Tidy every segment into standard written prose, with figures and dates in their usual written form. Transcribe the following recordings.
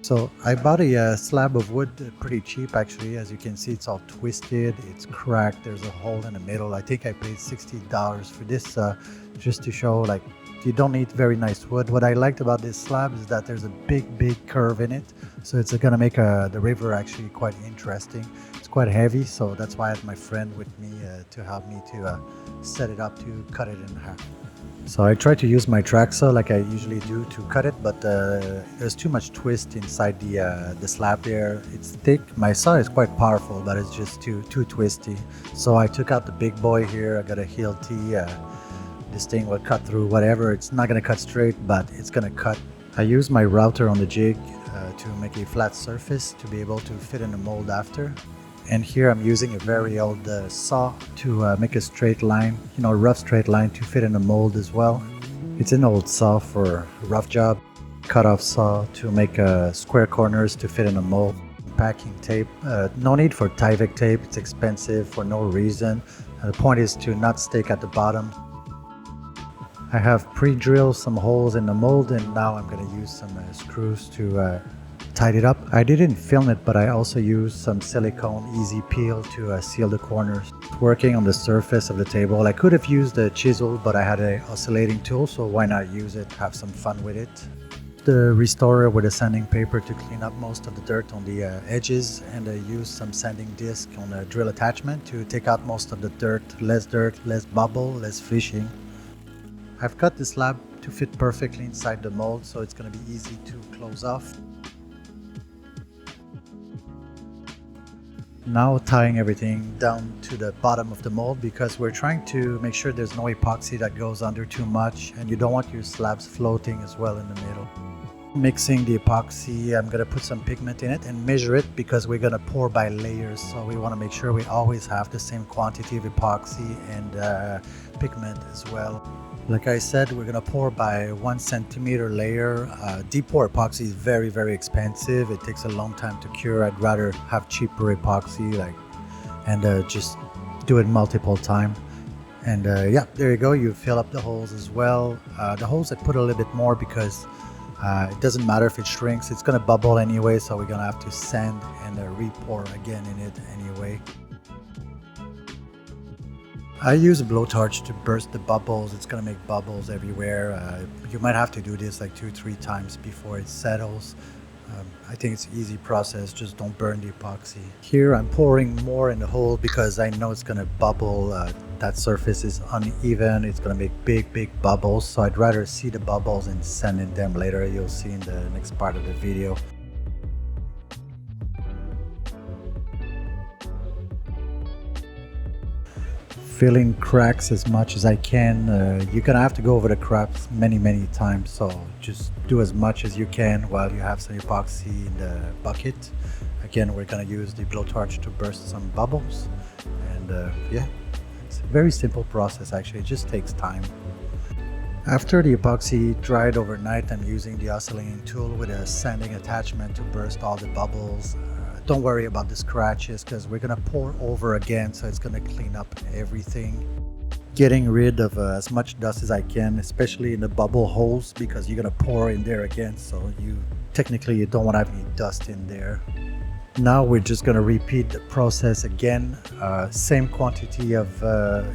So I bought a slab of wood pretty cheap actually. As you can see, it's all twisted, it's cracked, there's a hole in the middle. I think I paid $60 for this just to show like you don't need very nice wood. What I liked about this slab is that there's a big curve in it. So it's gonna make the river actually quite interesting. It's quite heavy, so that's why I had my friend with me to help me to set it up to cut it in half. So I try to use my track saw like I usually do to cut it, but there's too much twist inside the slab there. It's thick. My saw is quite powerful, but it's just too twisty. So I took out the big boy here. I got a heel T. This thing will cut through whatever. It's not gonna cut straight, but it's gonna cut. I use my router on the jig to make a flat surface to be able to fit in the mold after. And here I'm using a very old saw to make a straight line, a rough straight line to fit in a mold as well. It's an old saw for a rough job. Cut-off saw to make square corners to fit in a mold. Packing tape, no need for Tyvec tape, it's expensive for no reason. The point is to not stick at the bottom. I have pre-drilled some holes in the mold, and now I'm going to use some screws to tied it up. I didn't film it, but I also used some silicone easy peel to seal the corners. Working on the surface of the table, I could have used a chisel, but I had an oscillating tool, so why not use it, have some fun with it. The restorer with a sanding paper to clean up most of the dirt on the edges, and I used some sanding disc on a drill attachment to take out most of the dirt, less bubble, less fishing. I've cut the slab to fit perfectly inside the mold, so it's going to be easy to close off. Now tying everything down to the bottom of the mold, because we're trying to make sure there's no epoxy that goes under too much, and you don't want your slabs floating as well in the middle. Mixing the epoxy, I'm going to put some pigment in it and measure it because we're going to pour by layers, so we want to make sure we always have the same quantity of epoxy and pigment as well. Like I said, we're going to pour by 1 centimeter layer. Deep pour epoxy is very expensive. It takes a long time to cure. I'd rather have cheaper epoxy and just do it multiple times. And yeah, there you go. You fill up the holes as well. The holes I put a little bit more because it doesn't matter if it shrinks. It's going to bubble anyway, so we're going to have to sand and re-pour again in it anyway. I use a blowtorch to burst the bubbles. It's going to make bubbles everywhere. You might have to do this like 2-3 times before it settles. I think it's an easy process, just don't burn the epoxy. Here I'm pouring more in the hole because I know it's going to bubble. That surface is uneven, it's going to make big bubbles, so I'd rather see the bubbles and sand in them later. You'll see in the next part of the video. Filling cracks as much as I can. You're gonna have to go over the cracks many times, so just do as much as you can while you have some epoxy in the bucket. Again, we're gonna use the blowtorch to burst some bubbles, and yeah, it's a very simple process actually. It just takes time. After the epoxy dried overnight, I'm using the oscillating tool with a sanding attachment to burst all the bubbles. Don't worry about the scratches because we're going to pour over again, so it's going to clean up everything. Getting rid of as much dust as I can, especially in the bubble holes, because you're going to pour in there again, so you don't want to have any dust in there. Now we're just going to repeat the process again. Same quantity of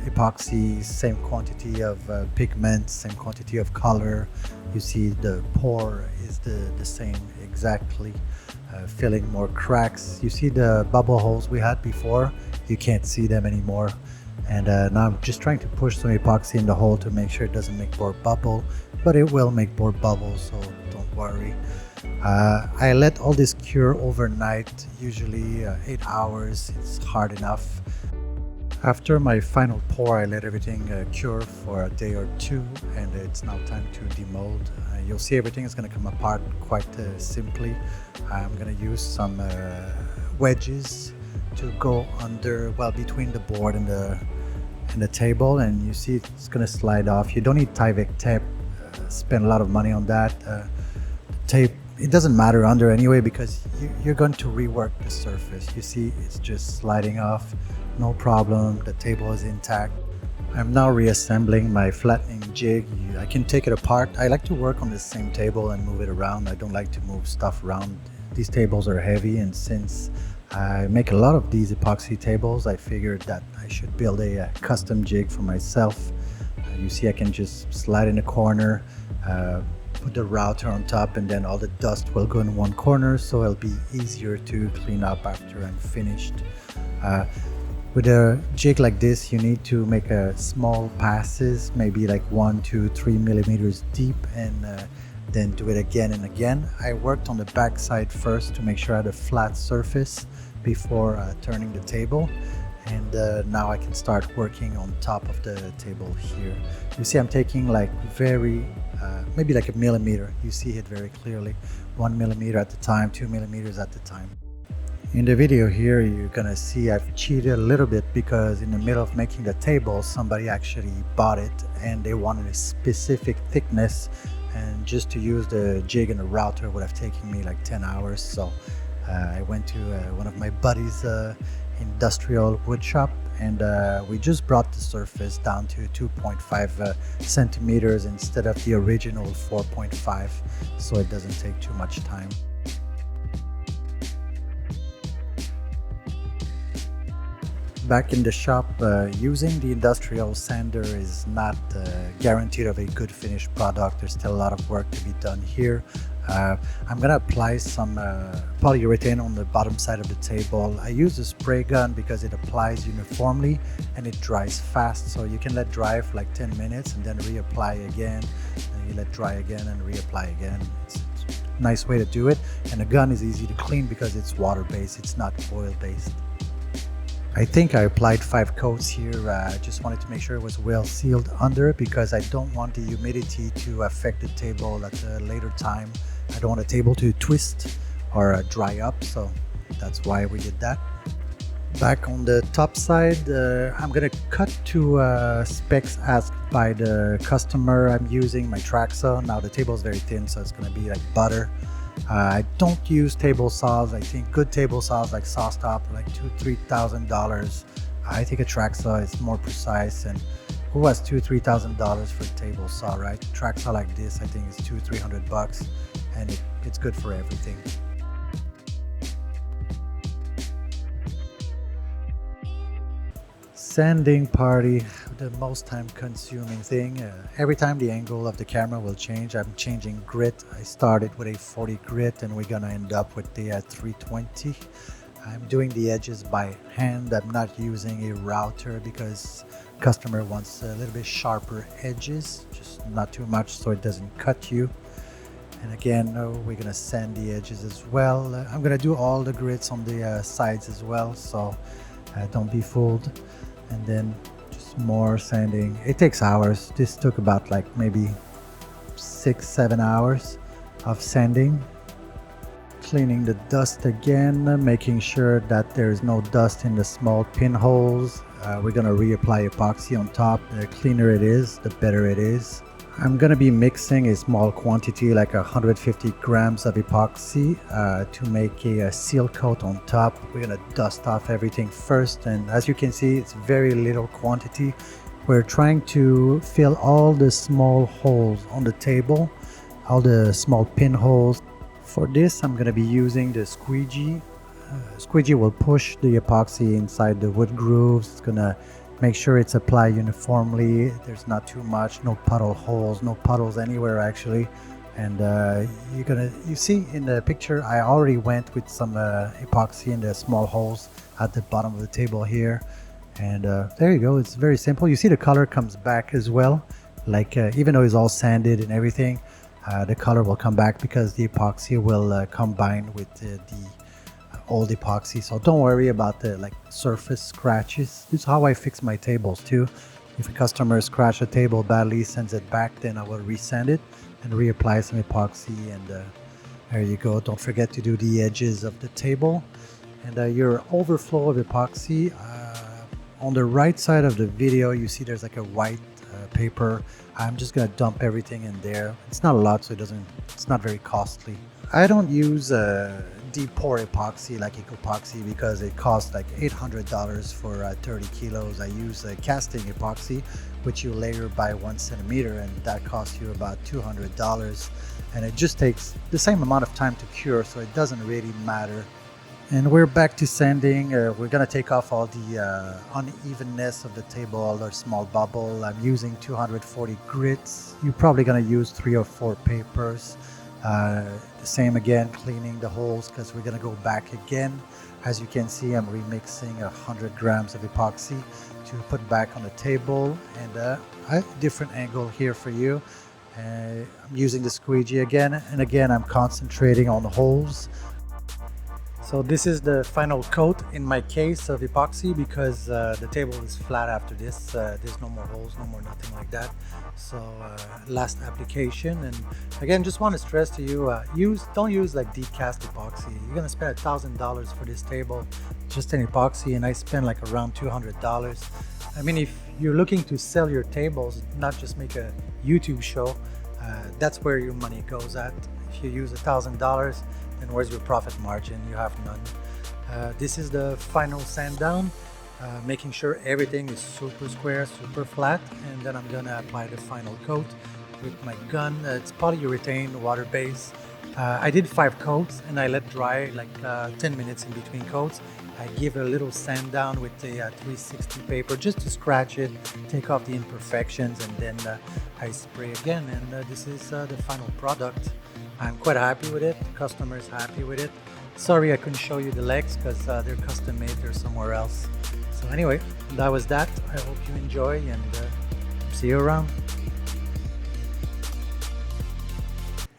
epoxy, same quantity of pigment, same quantity of color. You see the pour is the same exactly. Filling more cracks. You see the bubble holes we had before, you can't see them anymore. And now I'm just trying to push some epoxy in the hole to make sure it doesn't make more bubble, but it will make more bubbles, so don't worry. I let all this cure overnight, usually 8 hours. It's hard enough. After my final pour, I let everything cure for a day or two, and it's now time to demold. You'll see everything is going to come apart quite simply. I'm going to use some wedges to go under, well, between the board and the table, and you see it's going to slide off. You don't need Tyvec tape. Spend a lot of money on that. The tape, it doesn't matter under anyway because you're going to rework the surface. You see it's just sliding off, no problem. The table is intact. I'm now reassembling my flattening jig. I can take it apart. I like to work on the same table and move it around. I don't like to move stuff around these tables are heavy, and since I make a lot of these epoxy tables, I figured that I should build a custom jig for myself. You see I can just slide in a corner, put the router on top, and then all the dust will go in one corner, so it'll be easier to clean up after I'm finished. With a jig like this, you need to make small passes, maybe like 1 to 3 millimeters deep, and then do it again and again. I worked on the back side first to make sure I had a flat surface before turning the table, and now I can start working on top of the table here. You see I'm taking like maybe like a millimeter. You see it very clearly, 1 millimeter at the time, 2 millimeters at the time. In the video here, you're gonna see I've cheated a little bit, because in the middle of making the table, somebody actually bought it and they wanted a specific thickness, and just to use the jig and the router would have taken me like 10 hours. So I went to one of my buddies' industrial wood shop, and we just brought the surface down to 2.5 centimeters instead of the original 4.5, so it doesn't take too much time. Back in the shop, using the industrial sander is not guaranteed of a good finished product. There's still a lot of work to be done here. I'm gonna apply some polyurethane on the bottom side of the table. I use a spray gun because it applies uniformly and it dries fast, so you can let dry for like 10 minutes and then reapply again, and you let dry again and reapply again. It's a nice way to do it, and the gun is easy to clean because it's water-based, it's not oil-based. I think I applied 5 coats here. I just wanted to make sure it was well sealed under, because I don't want the humidity to affect the table at a later time. I don't want the table to twist or dry up, so that's why we did that. Back on the top side, I'm gonna cut to specs asked by the customer. I'm using my track saw. Now the table is very thin, so it's gonna be like butter. I don't use table saws. I think good table saws like SawStop are like $2,000–$3,000. I think a track saw is more precise, and who has $2,000–$3,000 for a table saw, right? A track saw like this I think is $200–$300, and it's good for everything. Sanding party, the most time consuming thing. Every time the angle of the camera will change, I'm changing grit. I started with a 40 grit and we're gonna end up with the 320. I'm doing the edges by hand. I'm not using a router because customer wants a little bit sharper edges, just not too much so it doesn't cut you. And again, we're gonna sand the edges as well. I'm gonna do all the grits on the sides as well, so don't be fooled. And then just more sanding. It takes hours. This took about like maybe 6–7 hours of sanding. Cleaning the dust again, making sure that there's no dust in the small pinholes. We're gonna reapply epoxy on top. The cleaner it is, the better it is. I'm gonna be mixing a small quantity, like 150 grams of epoxy to make a seal coat on top. We're gonna dust off everything first, and as you can see, it's very little quantity. We're trying to fill all the small holes on the table, all the small pinholes. For this, I'm gonna be using the squeegee. Squeegee will push the epoxy inside the wood grooves. It's gonna make sure it's applied uniformly. There's not too much, no puddle holes, no puddles anywhere actually. And you see in the picture, I already went with some epoxy in the small holes at the bottom of the table here. And there you go, it's very simple. You see the color comes back as well. Like even though it's all sanded and everything, the color will come back because the epoxy will combine with the old epoxy. So don't worry about the like surface scratches. This is how I fix my tables too. If a customer scratch a table badly, sends it back, then I will resand it and reapply some epoxy, and there you go. Don't forget to do the edges of the table. And your overflow of epoxy, on the right side of the video you see there's like a white paper. I'm just gonna dump everything in there. It's not a lot, so it's not very costly. I don't use deep pour epoxy like epoxy because it costs like $800 for 30 kilos. I use a casting epoxy, which you layer by 1 centimeter, and that costs you about $200. And it just takes the same amount of time to cure, so it doesn't really matter. And we're back to sanding. We're gonna take off all the unevenness of the table, all the small bubble. I'm using 240 grits. You're probably gonna use 3 or 4 papers. The same again, cleaning the holes because we're gonna go back again. As you can see, I'm remixing 100 grams of epoxy to put back on the table, and a different angle here for you. I'm using the squeegee again, and again I'm concentrating on the holes. So this is the final coat in my case of epoxy because the table is flat after this. There's no more holes, no more nothing like that. So last application, and again just want to stress to you, don't use like deep cast epoxy. You're gonna spend $1,000 for this table, just an epoxy, and I spend like around $200. I mean, if you're looking to sell your tables, not just make a YouTube show, that's where your money goes at. If you use $1,000, then where's your profit margin? You have none. This is the final sand down, making sure everything is super square, super flat, and then I'm gonna apply the final coat with my gun. It's polyurethane, water base. I did 5 coats and I let dry like 10 minutes in between coats. I give a little sand down with the 360 paper just to scratch it, take off the imperfections, and then I spray again, and this is the final product. I'm quite happy with it. The customer is happy with it. Sorry I couldn't show you the legs because they're custom made, they're somewhere else. So anyway, that was that. I hope you enjoy, and see you around.